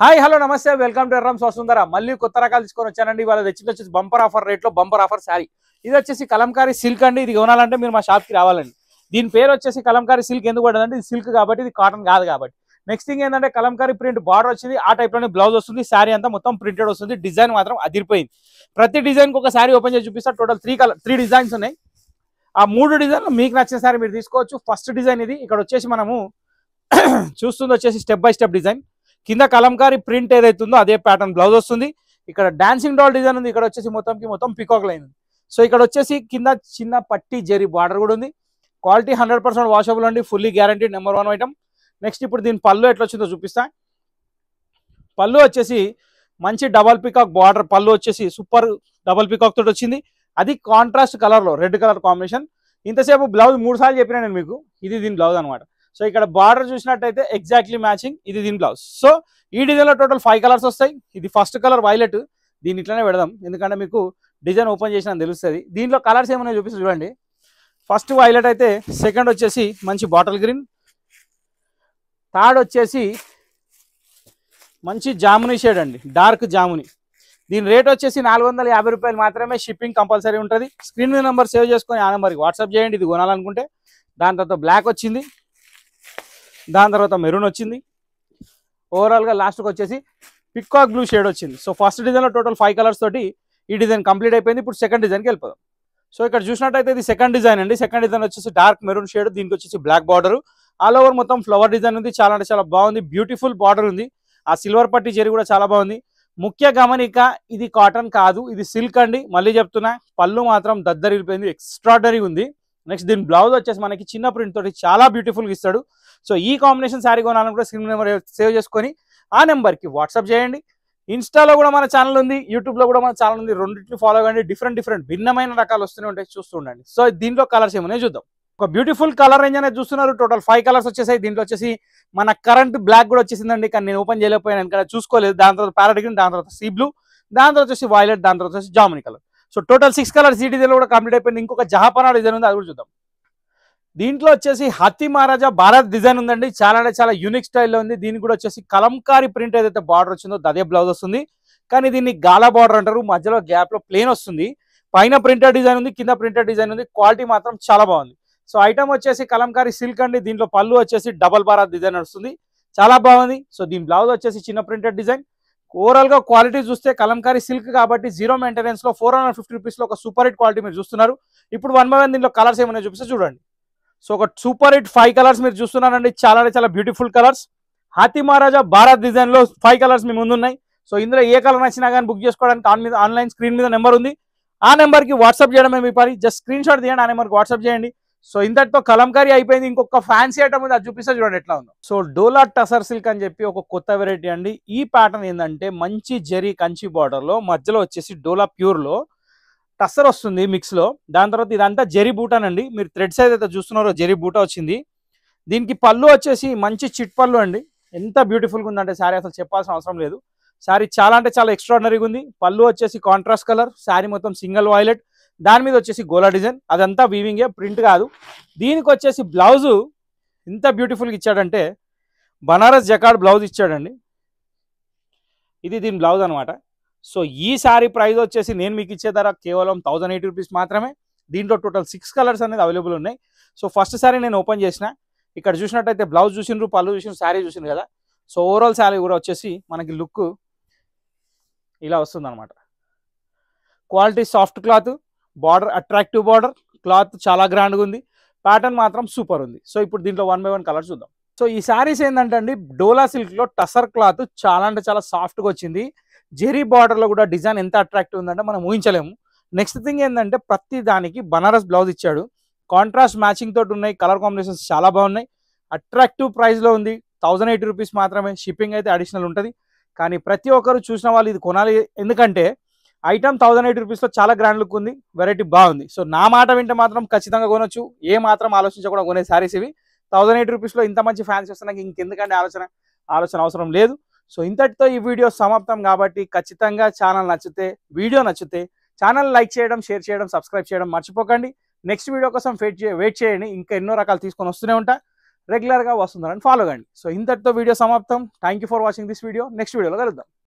Hi hello నమస్తే welcome to Errams Vasundhara. మళ్ళీ కొత్త రకాలు తీసుకొని వచ్చానండి. ఇవాళ తెచ్చింది వచ్చేసి బంపర్ ఆఫర్ రేట్లో బంపర్ ఆఫర్ శారీ. ఇది వచ్చేసి కలంకారీ సిల్క్ అండి. ఇది కొనాలంటే మీరు మా షాప్కి రావాలండి. దీని పేరు వచ్చేసి కలంకారీ సిల్క్ ఎందుకు పడదంటే ఇది సిల్క్ కాబట్టి, ఇది కాటన్ కాదు కాబట్టి. నెక్స్ట్ థింగ్ ఏంటంటే కలంకారీ ప్రింట్ బార్డర్ వచ్చింది, ఆ టైప్లోనే బ్లౌజ్ వస్తుంది. శారీ అంతా మొత్తం ప్రింటెడ్ వస్తుంది. డిజైన్ మాత్రం అదిరిపోయింది. ప్రతి డిజైన్కి ఒక శారీ ఓపెన్ చేసి చూపిస్తా. టోటల్ త్రీ డిజైన్స్ ఉన్నాయి. ఆ 3 డిజైన్లు మీకు నచ్చిన శారీ మీరు తీసుకోవచ్చు. ఫస్ట్ డిజైన్ ఇది. ఇక్కడ వచ్చేసి మనము చూస్తుంది వచ్చేసి స్టెప్ బై స్టెప్ డిజైన్. కింద కలంకారీ ప్రింట్ ఏదైతుందో అదే ప్యాటర్న్ బ్లౌజ్ వస్తుంది. ఇక్కడ డాన్సింగ్ డాల్ డిజైన్ ఉంది. ఇక్కడ వచ్చేసి మొత్తం పికాక్ లైన్ ఉంది. సో ఇక్కడ వచ్చేసి కింద చిన్న పట్టి జరీ బార్డర్ కూడా ఉంది. క్వాలిటీ 100% వాషబుల్ అండి. Fully guarantee, number 1 item. Next ఇప్పుడు దీని పళ్ళు ఎట్లా వచ్చిందో చూపిస్తా. పళ్ళు వచ్చేసి మంచి డబల్ పికాక్ బార్డర్ పళ్ళు వచ్చేసి సూపర్ డబల్ పికాక్ తోటి వచ్చింది. అది కాంట్రాస్ట్ కలర్లో రెడ్ కలర్ కాంబినేషన్. ఇంతసేపు బ్లౌజ్ 3 సార్లు చెప్పినా నేను మీకు. ఇది దీని బ్లౌజ్ అనమాట. సో ఇక్కడ బార్డర్ చూసినట్టయితే ఎగ్జాక్ట్లీ మ్యాచింగ్. ఇది దీని బ్లౌజ్. సో ఈ డిజైన్లో టోటల్ 5 కలర్స్ వస్తాయి. ఇది ఫస్ట్ కలర్ వైలెట్. దీని ఇట్లానే పెడదాం ఎందుకంటే మీకు డిజైన్ ఓపెన్ చేసినా తెలుస్తుంది. దీంట్లో కలర్స్ ఏమైనా చూపిస్తే చూడండి. ఫస్ట్ వైలెట్ అయితే, సెకండ్ వచ్చేసి మంచి బాటిల్ గ్రీన్, థర్డ్ వచ్చేసి మంచి జామునీ షేడ్ అండి, డార్క్ జామునీ. దీని రేట్ వచ్చేసి 450 రూపాయలు మాత్రమే. షిప్పింగ్ కంపల్సరీ ఉంటుంది. స్క్రీన్ మీద నెంబర్ సేవ్ చేసుకొని ఆ నెంబర్కి వాట్సాప్ చేయండి ఇది కొనాలనుకుంటే. దాని తర్వాత బ్లాక్ వచ్చింది, దాని తర్వాత మెరూన్ వచ్చింది, ఓవరాల్గా లాస్ట్కి వచ్చేసి పికాక్ బ్లూ షేడ్ వచ్చింది. సో ఫస్ట్ డిజైన్లో టోటల్ 5 కలర్స్ తోటి ఈ డిజైన్ కంప్లీట్ అయిపోయింది. ఇప్పుడు సెకండ్ డిజైన్కి వెళ్ళిపోదాం. సో ఇక్కడ చూసినట్టయితే ఇది సెకండ్ డిజైన్ అండి. సెకండ్ డిజైన్ వచ్చేసి డార్క్ మెరూన్ షేడ్. దీనికి వచ్చేసి బ్లాక్ బార్డర్, ఆల్ ఓవర్ మొత్తం ఫ్లవర్ డిజైన్ ఉంది. చాలా అంటే చాలా బాగుంది. బ్యూటిఫుల్ బార్డర్ ఉంది. ఆ సిల్వర్ పట్టి జరీ కూడా చాలా బాగుంది. ముఖ్య గమనిక, ఇది కాటన్ కాదు, ఇది సిల్క్ అండి. మళ్ళీ చెప్తున్నా, పళ్ళు మాత్రం దద్దరిపోయింది, ఎక్స్ట్రాడనరీ ఉంది. నెక్స్ట్ దీని బ్లౌజ్ వచ్చేసి మనకి చిన్న ప్రింట్ తోటి చాలా బ్యూటిఫుల్గా ఇస్తాడు. సో ఈ కాంబినేషన్ శారీ కొనాలనుకుంటే స్క్రీన్ నెంబర్ సేవ్ చేసుకొని ఆ నెంబర్కి వాట్సాప్ చేయండి. ఇన్స్టాలో కూడా మన ఛానల్ ఉంది, యూట్యూబ్లో కూడా మన ఛానల్ ఉంది. రెండింటిని ఫాలో అవ్వండి. డిఫరెంట్ భిన్నమైన రకాలు వస్తూనే ఉంటాయి, చూస్తూ ఉండండి. సో దీంట్లో కలర్స్ ఏమన్నా చూద్దాం. ఒక బ్యూటిఫుల్ కలర్ రేంజ్ అనేది చూస్తున్నారు. టోటల్ 5 కలర్స్ వచ్చేసాయి. దీంట్లో వచ్చేసి మన కరెంట్ బ్లాక్ కూడా వచ్చేసిందండి, కానీ నేను ఓపెన్ చేయలేకపోయాను ఎందుకంటే చూసుకోలేదు. దాని తర్వాత ప్యారెట్ గ్రీన్, దాని తర్వాత సీ బ్లూ, దాని తర్వాత వచ్చేసి వైలెట్, దాని తర్వాత వచ్చేసి jamuni colour. So total 6 colours ఈ డిజైన్ కూడా కంప్లీట్ అయిపోయింది. ఇంకొక జహాపనా డిజైన్ ఉంది, అది కూడా చూద్దాం. దీంట్లో వచ్చేసి హత్తి మహారాజా భారత్ డిజైన్ ఉందండి. చాలా అంటే చాలా యూనిక్ స్టైల్లో ఉంది. దీనికి కూడా వచ్చేసి కలంకారీ ప్రింట్ ఏదైతే బార్డర్ వచ్చిందో అదే బ్లౌజ్ వస్తుంది. కానీ దీన్ని గాలా బార్డర్ అంటారు. మధ్యలో గ్యాప్ లో ప్లేన్ వస్తుంది. పైన ప్రింటెడ్ డిజైన్ ఉంది, కింద ప్రింటెడ్ డిజైన్ ఉంది. క్వాలిటీ మాత్రం చాలా బాగుంది. సో ఐటమ్ వచ్చేసి కలంకారీ సిల్క్ అండి. దీంట్లో పళ్ళు వచ్చేసి డబల్ భారత్ డిజైన్ వస్తుంది, చాలా బాగుంది. సో దీని బ్లౌజ్ వచ్చేసి చిన్న ప్రింటెడ్ డిజైన్. ఓవరాల్ గా క్వాలిటీ చూస్తే కలంకారీ సిల్క్ కాబట్టి 0 మెయింటెనెన్స్ లో 450 రూపీస్ లో ఒక సూపర్ హిట్ క్వాలిటీ మీరు చూస్తున్నారు. ఇప్పుడు 1 by 1 దీంట్లో కలర్స్ ఏమైనా చూపిస్తే చూడండి. సో ఒక సూపర్ హిట్ 5 కలర్స్ మీరు చూస్తున్నారండి. చాలా అంటే చాలా బ్యూటిఫుల్ కలర్స్. హాతీ మహారాజా భారత్ డిజైన్ లో 5 కలర్స్ మీ ముందు ఉన్నాయి. సో ఇందులో ఏ కలర్ నచ్చినా కానీ బుక్ చేసుకోవడానికి ఆన్లైన్ స్క్రీన్ మీద నెంబర్ ఉంది. ఆ నెంబర్కి వాట్సాప్ చేయడమే మీ పని. జస్ట్ స్క్రీన్ షాట్ తీయండి, ఆ నెంబర్కి వాట్సాప్ చేయండి. సో ఇంతటితో కలంకారీ అయిపోయింది. ఇంకొక ఫ్యాన్సీ ఐటమ్ ఉంది, అది చూపిస్తే చూడండి ఎట్లా ఉందో. సో డోలా టసర్ సిల్క్ అని చెప్పి ఒక కొత్త వెరైటీ అండి. ఈ ప్యాటర్న్ ఏంటంటే మంచి జరీ కంచి బార్డర్ లో మధ్యలో వచ్చేసి డోలా ప్యూర్ లో టస్సర్ వస్తుంది మిక్స్ లో. దాని తర్వాత ఇదంతా జరీ బూటానండి. మీరు థ్రెడ్ సైజ్ అయితే చూస్తున్నారో జరీ బూటా వచ్చింది. దీనికి పళ్ళు వచ్చేసి మంచి చిట్ పళ్ళు అండి. ఎంత బ్యూటిఫుల్గా ఉందంటే శారీ అసలు చెప్పాల్సిన అవసరం లేదు. శారీ చాలా అంటే చాలా ఎక్స్ట్రాడినరీగా ఉంది. పళ్ళు వచ్చేసి కాంట్రాస్ట్ కలర్, శారీ మొత్తం సింగిల్ వైలెట్, దాని మీద వచ్చేసి గోలా డిజైన్. అదంతా వీవింగే, ప్రింట్ కాదు. దీనికి వచ్చేసి బ్లౌజు ఎంత బ్యూటిఫుల్గా ఇచ్చాడంటే బనారస్ జకాడ్ బ్లౌజ్ ఇచ్చాడండి. ఇది దీని బ్లౌజ్ అనమాట. సో ఈ శారీ ప్రైస్ వచ్చేసి నేను మీకు ఇచ్చే ధర కేవలం 1080 రూపీస్ మాత్రమే. దీంట్లో టోటల్ 6 కలర్స్ అనేది అవైలబుల్ ఉన్నాయి. సో ఫస్ట్ శారీ నేను ఓపెన్ చేసిన. ఇక్కడ చూసినట్టయితే బ్లౌజ్ చూసిండ్రు, పళ్ళు చూసిండ్రు, శారీ చూసిండ్రు కదా. సో ఓవరాల్ శారీ కూడా వచ్చేసి మనకి లుక్ ఇలా వస్తుంది అనమాట. Quality soft cloth, border attractive border, cloth చాలా గ్రాండ్గా ఉంది. ప్యాటర్న్ మాత్రం సూపర్ ఉంది. సో ఇప్పుడు దీంట్లో 1 by 1 కలర్ చూద్దాం. సో ఈ శారీస్ ఏంటంటే అండి, డోలా సిల్క్లో టసర్ క్లాత్ చాలా అంటే చాలా సాఫ్ట్గా వచ్చింది. జెరీ బార్డర్లో కూడా డిజైన్ ఎంత అట్రాక్టివ్ ఉందంటే మనం ఊహించలేము. నెక్స్ట్ థింగ్ ఏంటంటే ప్రతి దానికి బనారస్ బ్లౌజ్ ఇచ్చాడు. కాంట్రాస్ట్ మ్యాచింగ్ తోటి ఉన్నాయి. కలర్ కాంబినేషన్స్ చాలా బాగున్నాయి. అట్రాక్టివ్ ప్రైస్లో ఉంది. 1080 రూపీస్ మాత్రమే. షిప్పింగ్ అయితే అడిషనల్ ఉంటుంది. కానీ ప్రతి ఒక్కరు చూసిన వాళ్ళు ఇది కొనాలి, ఎందుకంటే ఐటమ్ 1080 రూపీస్లో చాలా గ్రాండ్ లుక్ ఉంది, వెరైటీ బాగుంది. సో నా మాట వింటే మాత్రం ఖచ్చితంగా కొనొచ్చు. ఏ మాత్రం ఆలోచించకుండా కొనే శారీస్ ఇవి. 1080 రూపీస్లో ఇంత మంచి ఫ్యాన్స్ వస్తున్నాయి, ఇంకెందుకంటే ఆలోచన అవసరం లేదు. సో ఇంతటితో ఈ వీడియో సమాప్తం కాబట్టి ఖచ్చితంగా వీడియో నచ్చితే ఛానల్ లైక్ చేయడం, షేర్ చేయడం, సబ్స్క్రైబ్ చేయడం మర్చిపోకండి. నెక్స్ట్ వీడియో కోసం వెయిట్ చేయండి. ఇంకా ఎన్నో రకాలు తీసుకొని వస్తూనే ఉంటా. రెగ్యులర్గా వస్తుందని ఫాలో కండి. సో ఇంతటితో వీడియో సమాప్తం. Thank you for watching this video. Next వీడియోలో కలుద్దాం.